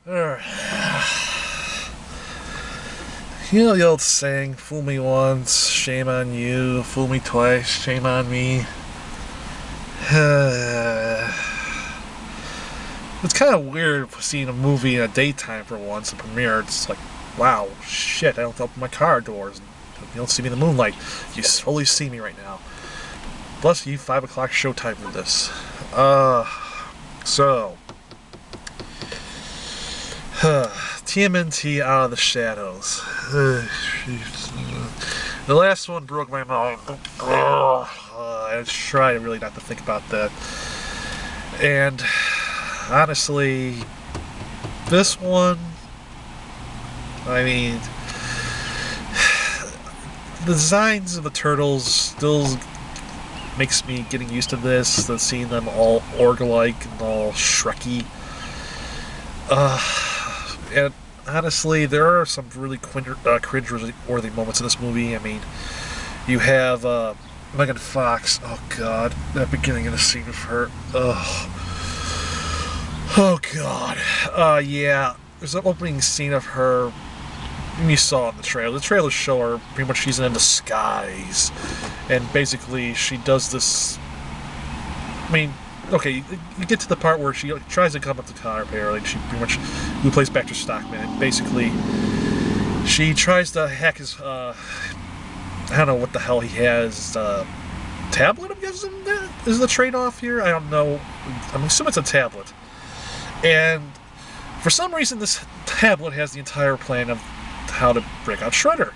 Alright. You know the old saying, fool me once, shame on you, fool me twice, shame on me. It's kind of weird seeing a movie in a daytime for once, a premiere. It's like, wow, shit, I don't have to open my car doors. You don't see me in the moonlight. You totally see me right now. Bless you, 5 o'clock showtime for this. So. TMNT Out of the Shadows. The last one broke my mind. I try really not to think about that. And honestly, this one, I mean, the designs of the turtles still makes me getting used to this, to seeing them all org-like and all Shrekky. And honestly, there are some really cringe-worthy moments in this movie. I mean, you have Megan Fox. Oh God, that beginning of the scene of her. Oh God. Yeah. There's an opening scene of her. You saw in the trailer. The trailers show her pretty much she's in disguise, and basically she does this. I mean, okay, you get to the part where she tries to come up to Connor Perry, like she pretty much, who plays Baxter Stockman, and basically she tries to hack his, I don't know what the hell he has, tablet, I'm guessing, is the trade-off here? I don't know. I'm assuming it's a tablet. And for some reason this tablet has the entire plan of how to break out Shredder.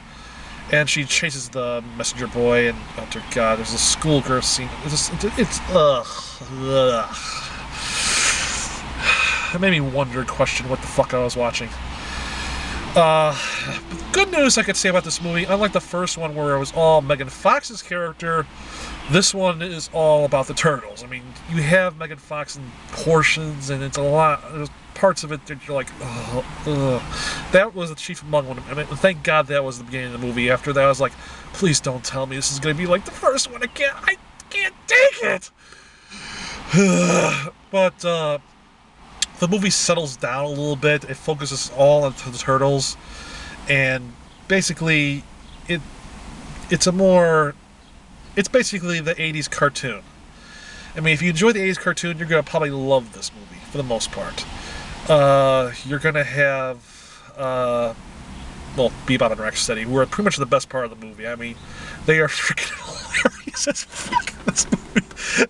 And she chases the messenger boy, and oh dear God, there's a schoolgirl scene. Ugh. It made me wonder, question what the fuck I was watching. Good news I could say about this movie, unlike the first one where it was all Megan Fox's character, this one is all about the turtles. I mean, you have Megan Fox in portions, and it's a lot. There's parts of it that you're like, ugh. That was the chief among them. I mean, thank God that was the beginning of the movie. After that, I was like, please don't tell me this is going to be like the first one. I can't take it. But the movie settles down a little bit. It focuses all on the turtles, and basically, it's basically the 80s cartoon. I mean, if you enjoy the 80s cartoon, you're going to probably love this movie, for the most part. You're going to have, Bebop and Rocksteady, who are pretty much the best part of the movie. I mean, they are freaking hilarious as fuck in this movie.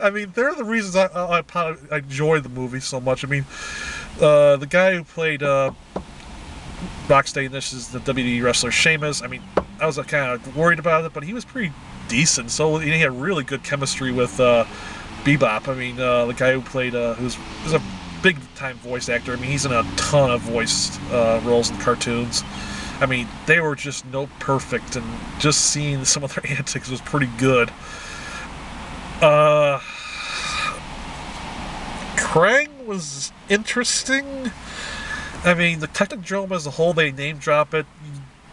I mean, they're the reasons I enjoy the movie so much. I mean, the guy who played Rocksteady in this is the WWE wrestler Sheamus. I mean, I was kind of worried about it, but he was pretty decent. So he had really good chemistry with Bebop. I mean, the guy who played, who's a big-time voice actor. I mean, he's in a ton of voice roles in cartoons. I mean, they were just perfect, and just seeing some of their antics was pretty good. Krang was interesting. I mean, the Technodrome as a whole, they name drop it.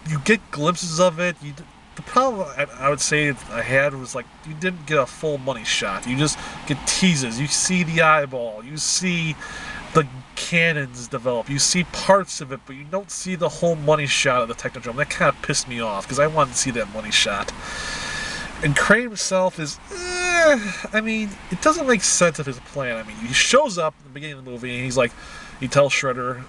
You get glimpses of it. The problem I would say I had was, like, you didn't get a full money shot. You just get teases. You see the eyeball. You see the cannons develop. You see parts of it, but you don't see the whole money shot of the Technodrome. That kind of pissed me off, because I wanted to see that money shot. And Krang himself is, I mean, it doesn't make sense of his plan. I mean, he shows up at the beginning of the movie, and he's like, he tells Shredder,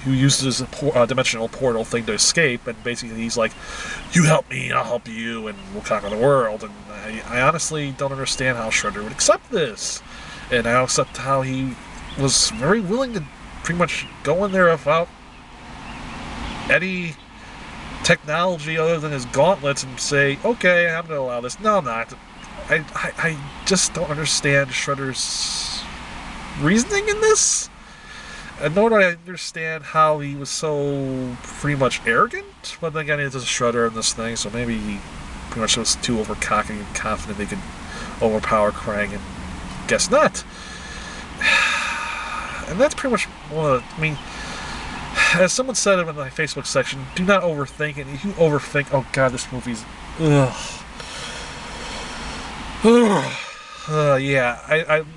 who uses a dimensional portal thing to escape, and basically he's like, you help me, I'll help you, and we'll conquer the world. And I honestly don't understand how Shredder would accept this. And I don't accept how he was very willing to pretty much go in there without any technology other than his gauntlets and say, okay, I'm going to allow this. No, I'm not. I just don't understand Shredder's reasoning in this. And nor do I understand how he was so pretty much arrogant. But then again, it's a Shredder in this thing, so maybe he pretty much was too overcocky and confident they could overpower Krang, and guess not. And that's pretty much one of the, I mean, as someone said in my Facebook section, do not overthink it. If you overthink, oh God, this movie's, yeah,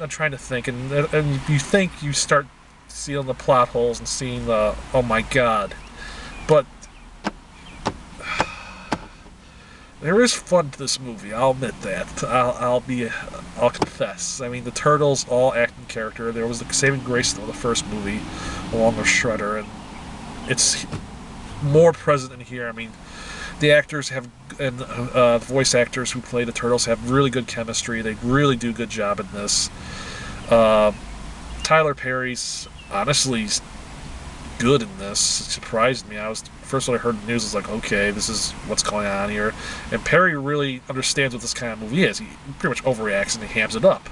I'm trying to think, and if you think, you start seeing the plot holes and seeing the, oh my god. But there is fun to this movie. I'll admit that. I'll confess. I mean, the Turtles all act in character. There was the saving grace of the first movie, along with Shredder, and it's more present in here. I mean, the actors have, and the voice actors who play the Turtles have really good chemistry. They really do a good job in this. Tyler Perry's honestly good in this. It surprised me. First when I heard the news, I was like, okay, this is what's going on here. And Perry really understands what this kind of movie is. He pretty much overreacts and he hams it up.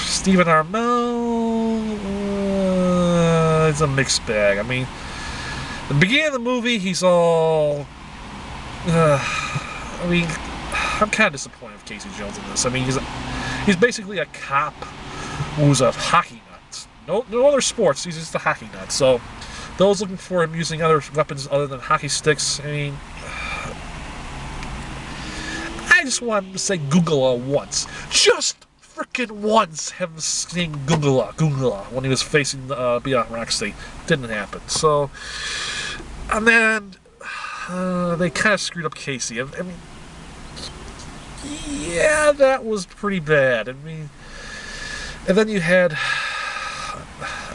Stephen Amell, it's a mixed bag. I mean, the beginning of the movie, he's all. I'm kind of disappointed with Casey Jones in this. I mean, he's basically a cop who's a hockey nut. No other sports. He's just a hockey nut. So, those looking for him using other weapons other than hockey sticks, I mean, I just want him to say Googla once. Just frickin' once have him saying Googla when he was facing Beyond Rocksteady. Didn't happen. So, and then they kind of screwed up Casey. I mean, yeah, that was pretty bad. I mean, and then you had,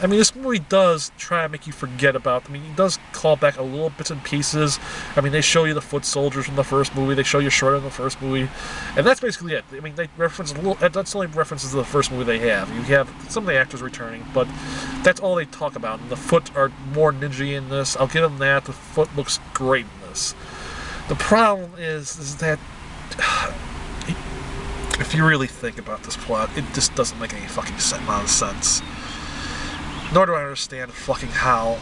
I mean, this movie does try to make you forget about, I mean, it does call back a little bits and pieces. I mean, they show you the foot soldiers from the first movie, they show you Shredder in the first movie, and that's basically it. I mean, they reference a little, that's the only references to the first movie they have. You have some of the actors returning, but that's all they talk about. And the foot are more ninja in this. I'll give them that. The foot looks great in this. The problem is that if you really think about this plot, it just doesn't make any fucking amount of sense. Nor do I understand fucking how.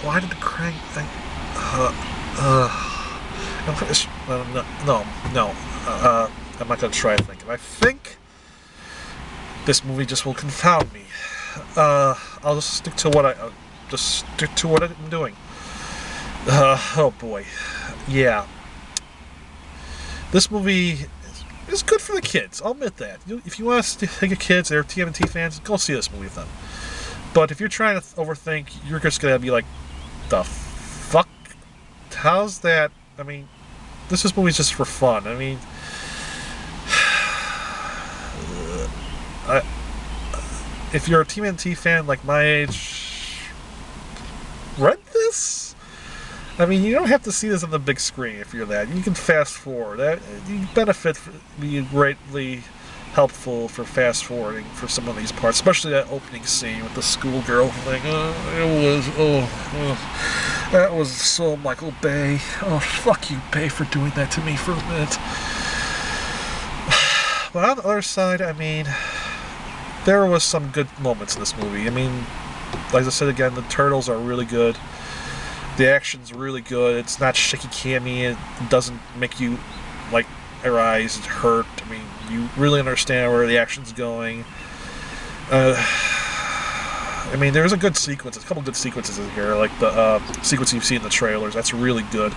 Why did the Krang thing? No. I'm not gonna try to think. I think this movie just will confound me. I'll just stick to what I'm doing. Oh boy, yeah. This movie is good for the kids. I'll admit that. If you want to take your kids, they're TMNT fans, go see this movie with them. But if you're trying to overthink, you're just gonna be like, the fuck? How's that? I mean, this movie's just for fun. I mean, if you're a TMNT fan like my age, rent this. I mean, you don't have to see this on the big screen if you're that. You can fast forward. You benefit from being greatly helpful for fast forwarding for some of these parts, especially that opening scene with the schoolgirl thing. That was so Michael Bay. Oh, fuck you, Bay, for doing that to me for a minute. But on the other side, I mean, there was some good moments in this movie. I mean, like I said again, the Turtles are really good. The action's really good. It's not shaky cammy. It doesn't make you, like, your eyes hurt. I mean, you really understand where the action's going. I mean, there's a couple good sequences in here, like the sequence you see in the trailers. That's really good.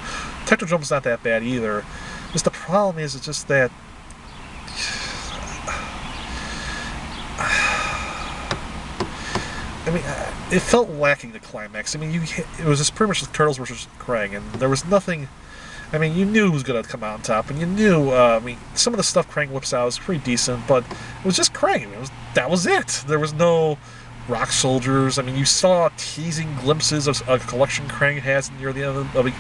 Technojump's not that bad either. Just the problem is, it's just that I mean, it felt lacking the climax. I mean, it was just pretty much the Turtles versus Krang, and there was nothing. I mean, you knew who was going to come out on top, and you knew. I mean, some of the stuff Krang whips out was pretty decent, but it was just Krang. That was it. There was no rock soldiers. I mean, you saw teasing glimpses of a collection Krang has near the end of he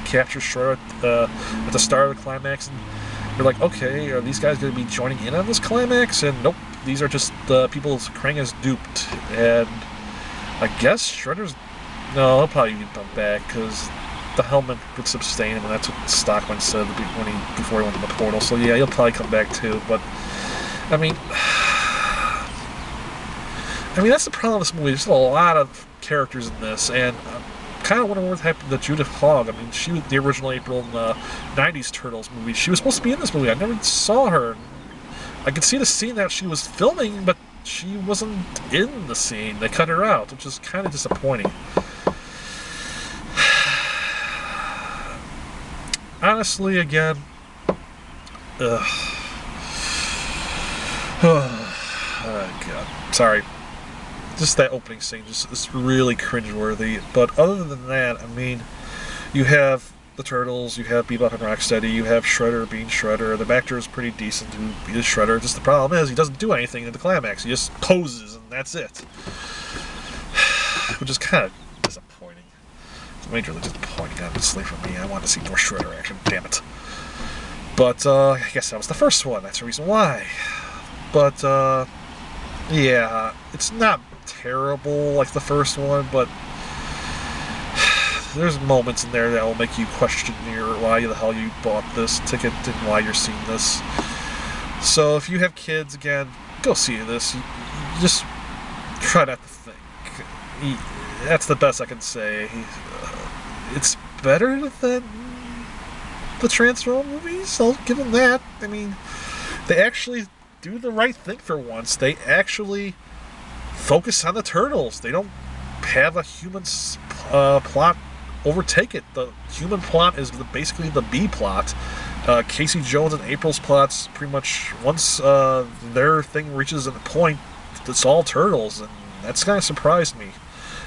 captures Shredder at the start of the climax, and you're like, okay, are these guys going to be joining in on this climax? And nope, these are just the people Krang has duped, and I guess Shredder's... No, he'll probably be bumped back, because the helmet would sustain him, and that's what Stockman said before he went to the portal. So yeah, he'll probably come back too, but... I mean, that's the problem with this movie. There's a lot of characters in this, and I'm kind of wondering what happened to Judith Hogg. I mean, she was the original April in the 90s Turtles movie. She was supposed to be in this movie. I never saw her. I could see the scene that she was filming, but she wasn't in the scene. They cut her out, which is kind of disappointing. Honestly, again, ugh. God, sorry. Just that opening scene just is really cringeworthy. But other than that, I mean, you have the Turtles, you have Bebop and Rocksteady, you have Shredder being Shredder. The actor is pretty decent who is Shredder. Just the problem is he doesn't do anything in the climax. He just poses and that's it. Which is kind of disappointing. It's majorly disappointing, honestly, for me. I want to see more Shredder action. Damn it. But I guess that was the first one. That's the reason why. But yeah, it's not terrible like the first one, but there's moments in there that will make you question why the hell you bought this ticket and why you're seeing this. So if you have kids, again, go see this. You just try not to think. That's the best I can say. It's better than the Transformers movies. I'll give them that. I mean, they actually do the right thing for once. They actually focus on the Turtles. They don't have a human plot overtake it. The human plot is basically the B plot. Casey Jones and April's plots pretty much, once their thing reaches a point, it's all Turtles, and that's kind of surprised me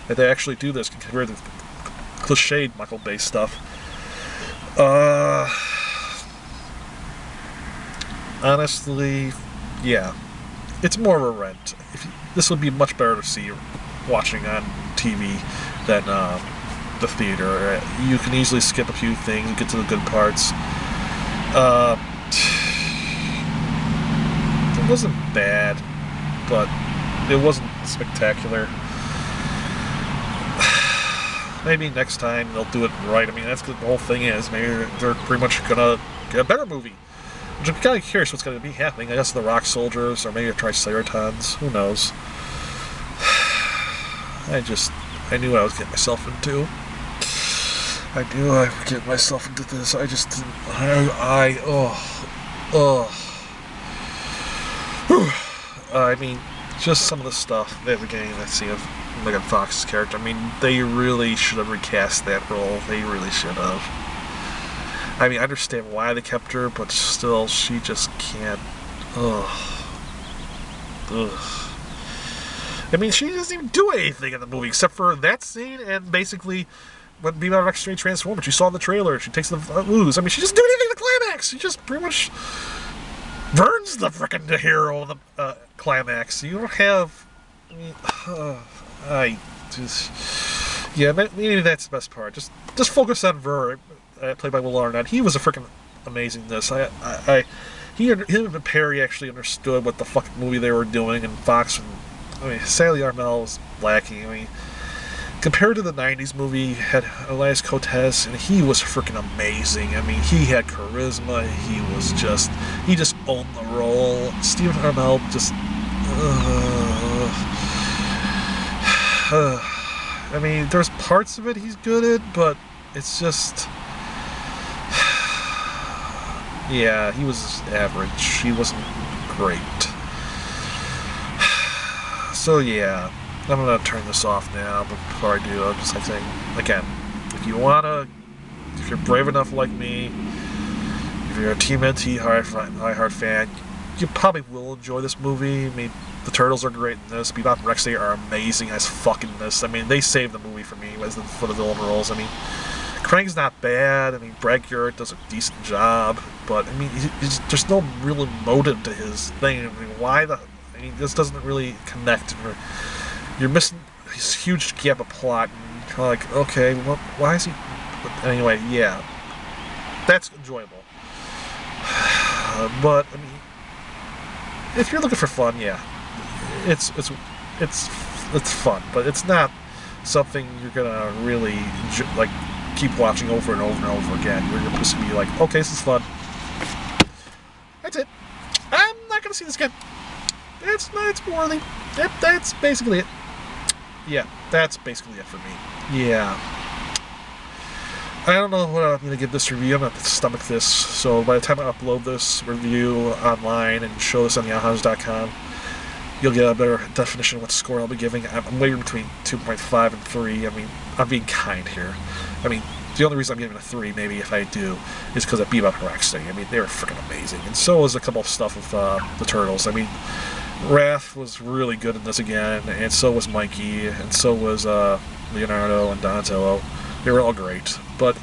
that they actually do this compared to cliched Michael Bay stuff. Honestly, yeah, it's more of a rent. This would be much better to see watching on TV than the theater. You can easily skip a few things, get to the good parts. It wasn't bad, but it wasn't spectacular. Maybe next time they'll do it right. I mean, that's the whole thing is. Maybe they're pretty much gonna get a better movie. Which I'm kind of curious what's going to be happening. I guess the Rock Soldiers, or maybe a Triceratons. Who knows? I knew what I was getting myself into. I knew I was getting myself into this. I just didn't. I mean, just some of the stuff at the beginning I see of Megan Fox's character. I mean, they really should have recast that role. They really should have. I mean, I understand why they kept her, but still, she just can't. Ugh. I mean, she doesn't even do anything in the movie except for that scene and basically when Bebop and Rocksteady transform, which you saw in the trailer. She takes the ooze. I mean, she doesn't do anything in the climax. She just pretty much burns the frickin' hero in the climax. You don't have. I mean, yeah, maybe that's the best part. Just focus on Ver. Played by Will Arnett. He was a freaking amazing in this. Him and Perry actually understood what the fucking movie they were doing, and Fox, Sally Armel was lacking. I mean, compared to the 90s movie, he had Elias Cotes, and he was freaking amazing. I mean, he had charisma. He just owned the role. Stephen Armel just, I mean, there's parts of it he's good at, but it's just, yeah, he was average. He wasn't great. So yeah, I'm gonna turn this off now. But before I do, I'm just like saying again, if you're brave enough like me, if you're a Team NT Heart fan, you probably will enjoy this movie. I mean, the Turtles are great in this. Bebop and Rocksteady are amazing as fucking this. I mean, they saved the movie for me for the villain roles. I mean, Krang's not bad. I mean, Brad Garrett does a decent job, but I mean, there's no real motive to his thing. I mean, this doesn't really connect. You're missing this huge gap of plot, and you're kind of like, okay, well, why is he? But anyway, yeah, that's enjoyable. But I mean, if you're looking for fun, yeah, it's fun, but it's not something you're gonna really keep watching over and over and over again. You're supposed to be like, okay, this is fun. That's it. I'm not gonna see this again. It's worthy. That's basically it. Yeah, that's basically it for me. Yeah. I don't know what I'm going to give this review. I'm going to stomach this. So by the time I upload this review online and show this on yahoo.com, you'll get a better definition of what score I'll be giving. I'm wavering between 2.5 and 3. I mean, I'm being kind here. I mean, the only reason I'm giving a 3, maybe if I do, is because of Bebop and Rocksteady. I mean, they were freaking amazing. And so was a couple of stuff with the Turtles. I mean, Raph was really good in this again, and so was Mikey, and so was Leonardo and Donatello. They were all great, but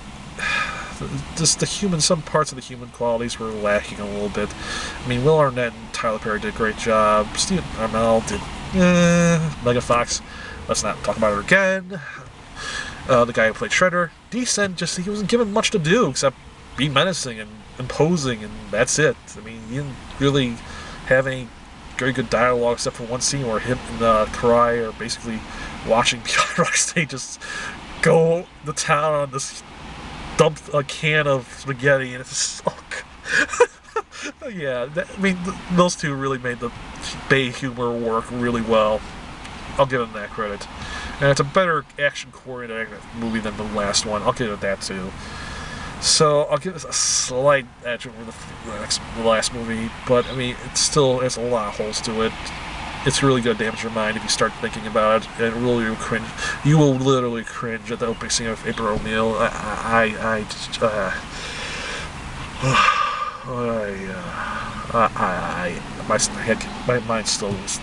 just some parts of the human qualities were lacking a little bit. I mean, Will Arnett and Tyler Perry did a great job. Stephen Amell did, Megan Fox, let's not talk about her again. The guy who played Shredder, decent, just he wasn't given much to do except be menacing and imposing, and that's it. I mean, he didn't really have any very good dialogue except for one scene where him and Karai are basically watching Beyond Rocksteady just go to town on this dump a can of spaghetti, and it's yeah. Those two really made the Bay humor work really well. I'll give them that credit, and it's a better action-coordinated movie than the last one. I'll give it that too. So I'll give this a slight edge over the last movie, but I mean, it still has a lot of holes to it. It's really gonna damage your mind if you start thinking about it, and really will cringe. You will literally cringe at the opening scene of April O'Neil. My mind still is.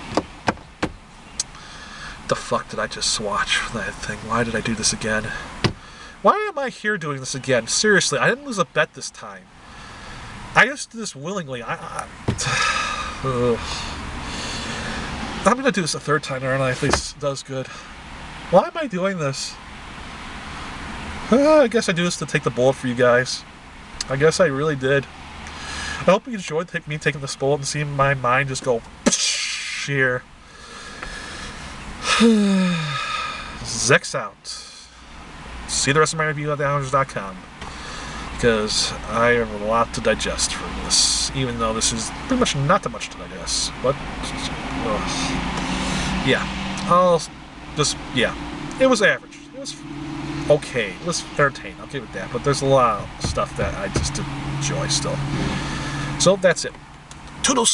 The fuck did I just watch that thing? Why did I do this again? Why am I here doing this again? Seriously, I didn't lose a bet this time. I just did this willingly. I'm gonna do this a third time, aren't I? If this does good. Why am I doing this? I guess I do this to take the bullet for you guys. I guess I really did. I hope you enjoyed me taking this bullet and seeing my mind just go here. Zex out. See the rest of my review at thehounders.com, because I have a lot to digest from this, even though this is pretty much not that much to digest. But it was average. It was okay. It was entertaining. I'll give it that. But there's a lot of stuff that I just didn't enjoy still. So that's it. Toodles.